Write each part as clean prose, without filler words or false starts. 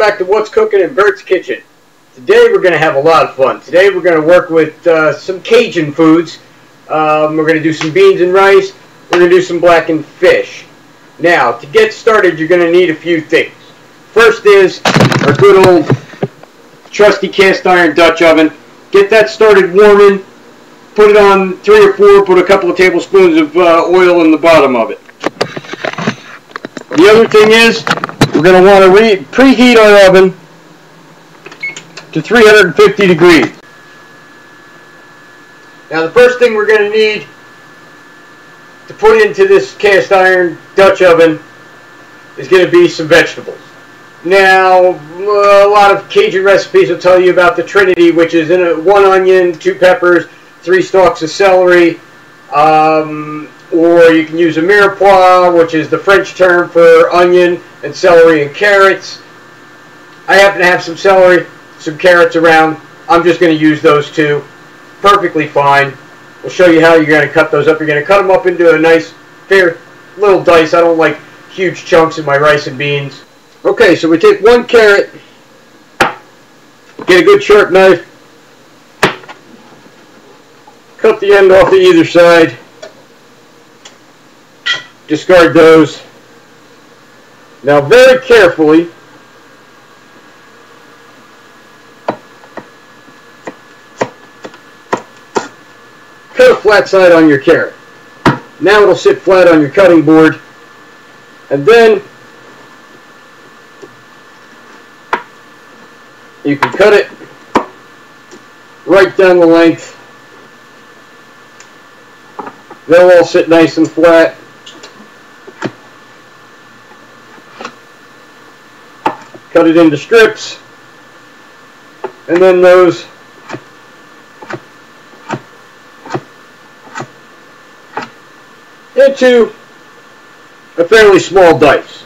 back to What's Cooking in Bert's Kitchen. Today we're going to have a lot of fun. Today we're going to work with some Cajun foods. We're going to do some beans and rice. We're going to do some blackened fish. Now, to get started, you're going to need a few things. First is our good old trusty cast iron Dutch oven. Get that started warming. Put it on 3 or 4. Put a couple of tablespoons of oil in the bottom of it. The other thing is, we're going to want to preheat our oven to 350 degrees. Now the first thing we're going to need to put into this cast iron Dutch oven is going to be some vegetables. Now a lot of Cajun recipes will tell you about the Trinity, which is 1 onion, 2 peppers, 3 stalks of celery, or you can use a mirepoix, which is the French term for onion and celery and carrots. I happen to have some celery, some carrots around. I'm just going to use those two. Perfectly fine. We'll show you how you're going to cut those up. You're going to cut them up into a nice, fair little dice. I don't like huge chunks in my rice and beans. Okay, so we take 1 carrot, get a good sharp knife, cut the end off to either side. Discard those. Now very carefully cut a flat side on your carrot. Now it'll sit flat on your cutting board, and then you can cut it right down the length. They'll all sit nice and flat. Cut it into strips, and then those into a fairly small dice.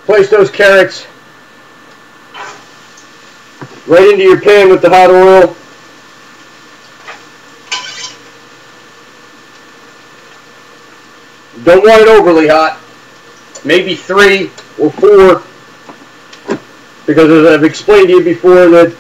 Place those carrots right into your pan with the hot oil. Don't want it overly hot. Maybe 3 or 4, because as I've explained to you before, that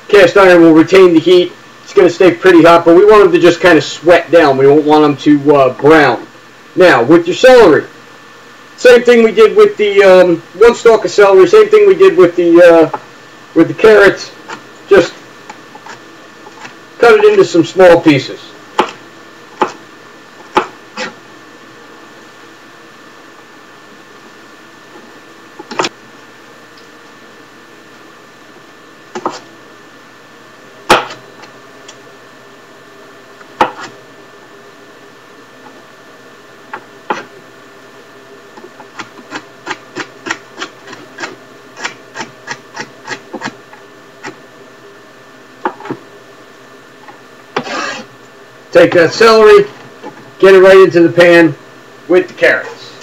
cast iron will retain the heat. It's going to stay pretty hot, but we want them to just kind of sweat down. We don't want them to brown. Now, with your celery, same thing we did with the 1 stalk of celery. Same thing we did with the carrots. Just cut it into some small pieces. Take that celery, get it right into the pan with the carrots.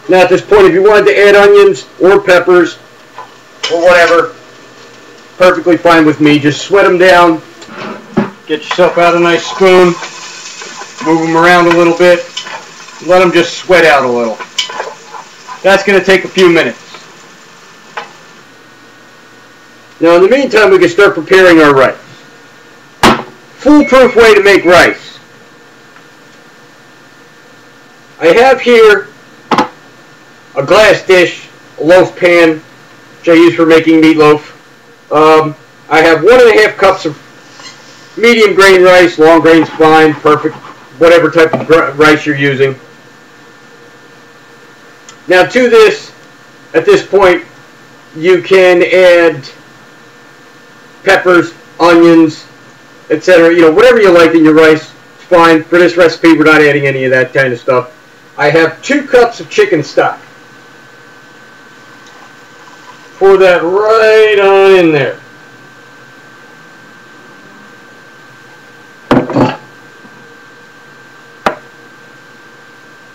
Now at this point, if you wanted to add onions or peppers or whatever, perfectly fine with me. Just sweat them down. Get yourself out a nice spoon. Move them around a little bit. Let them just sweat out a little. That's going to take a few minutes. Now in the meantime, we can start preparing our rice. Foolproof way to make rice. I have here a glass dish, a loaf pan, which I use for making meatloaf. I have 1½ cups of medium grain rice. Long grain's fine, perfect, whatever type of rice you're using. Now to this, at this point, you can add peppers, onions, etc. You know, whatever you like in your rice, it's fine. For this recipe, we're not adding any of that kind of stuff. I have 2 cups of chicken stock. Pour that right on in there.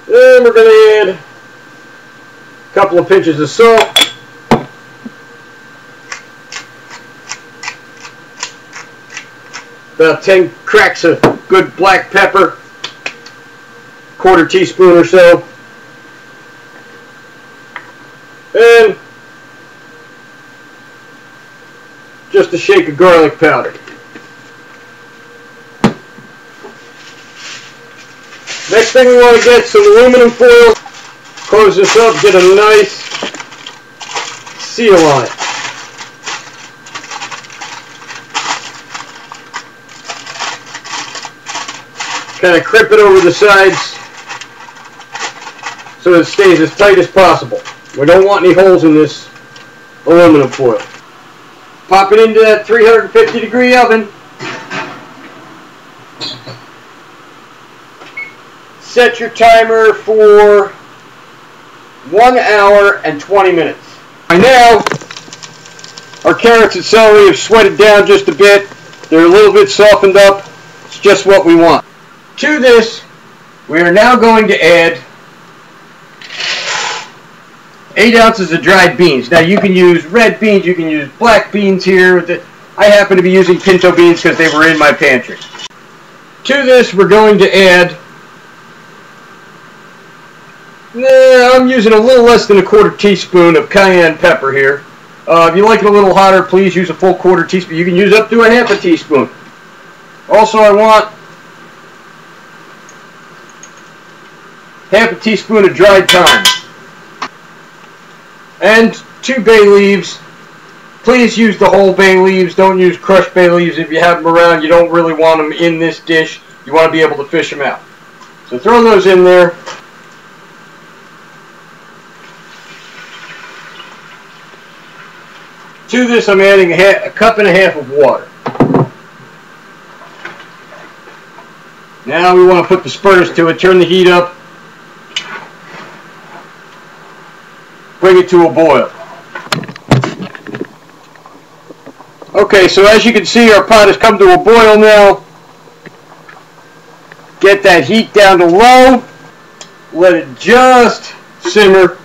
Then we're going to add couple of pinches of salt, about 10 cracks of good black pepper, quarter teaspoon or so, and just a shake of garlic powder. Next thing we want to get some aluminum foil, close this up, get a nice seal on it. Kind of crimp it over the sides so it stays as tight as possible. We don't want any holes in this aluminum foil. Pop it into that 350-degree oven. Set your timer for 1 hour and 20 minutes. By now, our carrots and celery have sweated down just a bit. They're a little bit softened up. It's just what we want. To this, we are now going to add 8 ounces of dried beans. Now you can use red beans, you can use black beans here. I happen to be using pinto beans because they were in my pantry. To this, we're going to add, I'm using a little less than a quarter teaspoon of cayenne pepper here. If you like it a little hotter, please use a full quarter teaspoon. You can use up to a half a teaspoon. Also, I want half a teaspoon of dried thyme and 2 bay leaves. Please use the whole bay leaves. Don't use crushed bay leaves. If you have them around, you don't really want them in this dish. You want to be able to fish them out. So throw those in there. To this, I'm adding a cup and a half of water. Now we want to put the spurs to it. Turn the heat up. Bring it to a boil. Okay, so as you can see, our pot has come to a boil now. Get that heat down to low. Let it just simmer.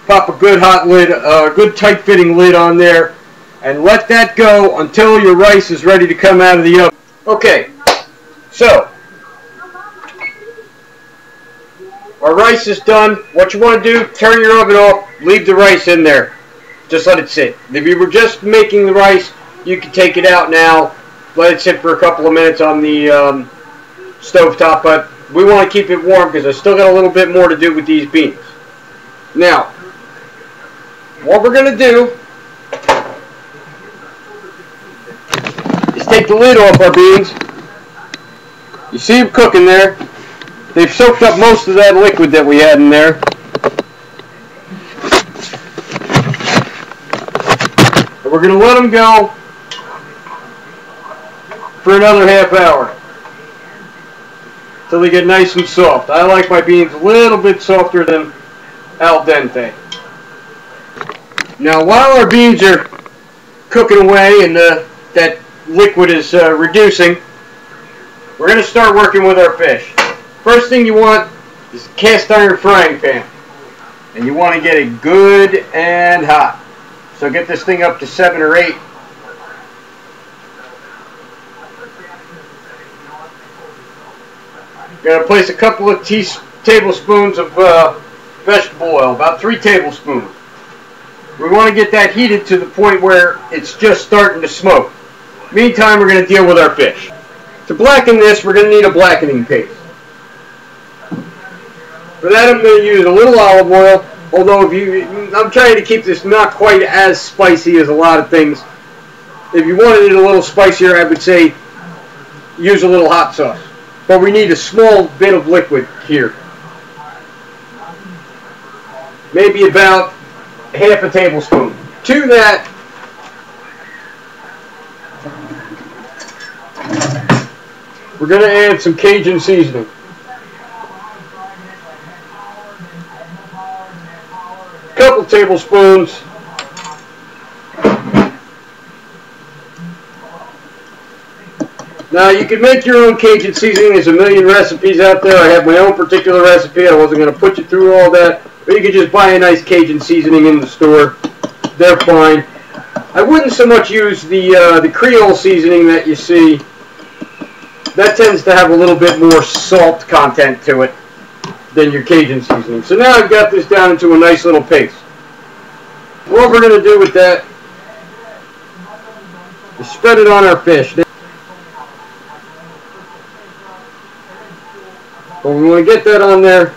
Pop a good hot lid, a good tight fitting lid on there, and let that go until your rice is ready to come out of the oven. Okay, so our rice is done. What you want to do, turn your oven off, leave the rice in there. Just let it sit. If you were just making the rice, you can take it out now, let it sit for a couple of minutes on the stove top, but we want to keep it warm because I still got a little bit more to do with these beans. Now, what we're going to do is take the lid off our beans. You see them cooking there. They've soaked up most of that liquid that we had in there. And we're going to let them go for another half hour until they get nice and soft. I like my beans a little bit softer than al dente. Now, while our beans are cooking away and that liquid is reducing, we're going to start working with our fish. First thing you want is a cast iron frying pan, and you want to get it good and hot. So get this thing up to 7 or 8. You're going to place a couple of tablespoons of vegetable oil, about 3 tablespoons. We want to get that heated to the point where it's just starting to smoke. Meantime, we're going to deal with our fish. To blacken this, we're going to need a blackening paste. For that, I'm going to use a little olive oil, although I'm trying to keep this not quite as spicy as a lot of things. If you wanted it a little spicier, I would say use a little hot sauce. But we need a small bit of liquid here. Maybe about half a tablespoon. To that, we're going to add some Cajun seasoning. A couple tablespoons. Now you can make your own Cajun seasoning. There's a million recipes out there. I have my own particular recipe. I wasn't going to put you through all that. Or you could just buy a nice Cajun seasoning in the store. They're fine. I wouldn't so much use the Creole seasoning that you see. That tends to have a little bit more salt content to it than your Cajun seasoning. So now I've got this down into a nice little paste. What we're going to do with that is spread it on our fish. But we want to get that on there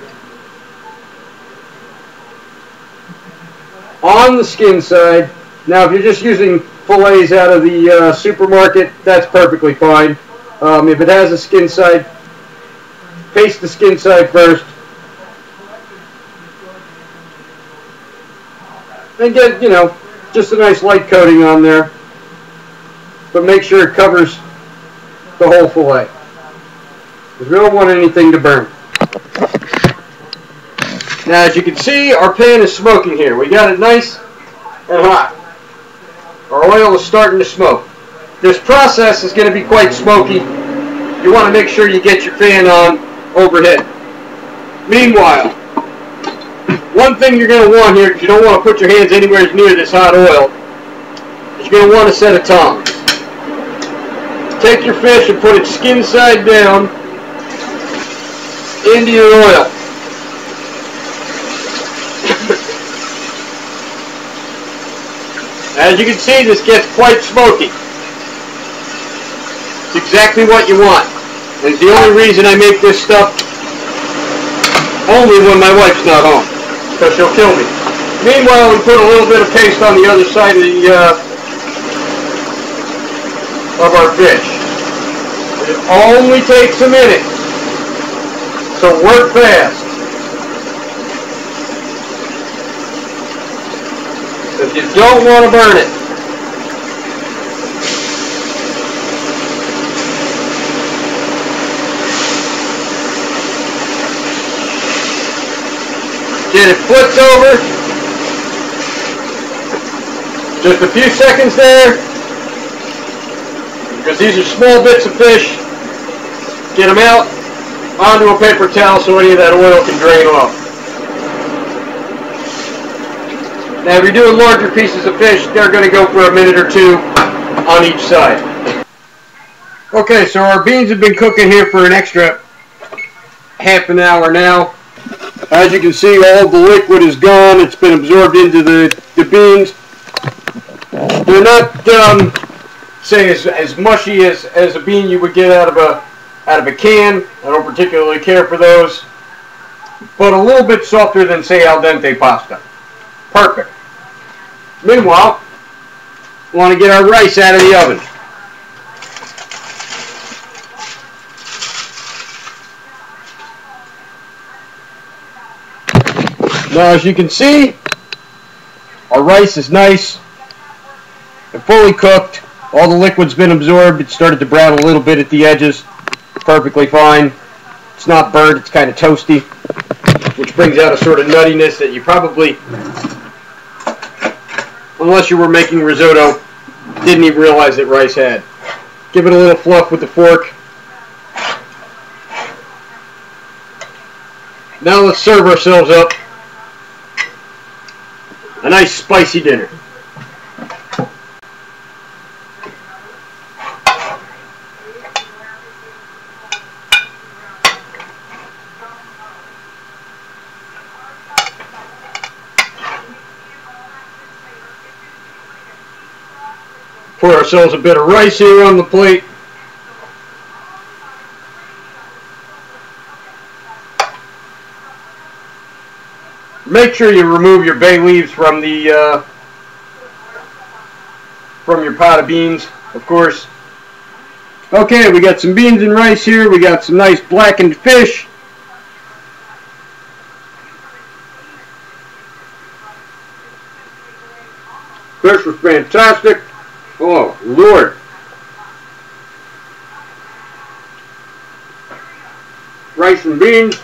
on the skin side. Now if you're just using fillets out of the supermarket, that's perfectly fine. If it has a skin side, paste the skin side first. And get, you know, just a nice light coating on there. But make sure it covers the whole fillet, because we don't want anything to burn. Now as you can see, our pan is smoking here. We got it nice and hot. Our oil is starting to smoke. This process is going to be quite smoky. You want to make sure you get your fan on overhead. Meanwhile, one thing you're going to want here, because you don't want to put your hands anywhere near this hot oil, is you're going to want a set of tongs. Take your fish and put it skin side down into your oil. As you can see, this gets quite smoky. It's exactly what you want. And it's the only reason I make this stuff only when my wife's not home, because she'll kill me. Meanwhile, we put a little bit of paste on the other side of our fish. It only takes a minute, so work fast. If you don't want to burn it. Get it flipped over. Just a few seconds there, because these are small bits of fish. Get them out onto a paper towel so any of that oil can drain off. Now if you're doing larger pieces of fish, they're going to go for a minute or two on each side. Okay, so our beans have been cooking here for an extra half an hour now. As you can see, all the liquid is gone. It's been absorbed into the beans. They're not, say, as mushy as a bean you would get out of a can. I don't particularly care for those. But a little bit softer than, say, al dente pasta. Perfect. Meanwhile, we want to get our rice out of the oven. Now, as you can see, our rice is nice and fully cooked. All the liquid's been absorbed. It started to brown a little bit at the edges. Perfectly fine. It's not burnt. It's kind of toasty, which brings out a sort of nuttiness that you probably, unless you were making risotto, didn't even realize that rice had. Give it a little fluff with the fork. Now let's serve ourselves up a nice spicy dinner. Pour ourselves a bit of rice here on the plate. Make sure you remove your bay leaves from the from your pot of beans, of course. Okay, we got some beans and rice here. We got some nice blackened fish. Fish was fantastic. Oh, Lord. Rice and beans.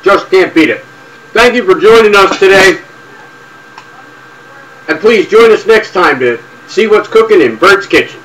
Just can't beat it. Thank you for joining us today. And please join us next time to see what's cooking in Bert's Kitchen.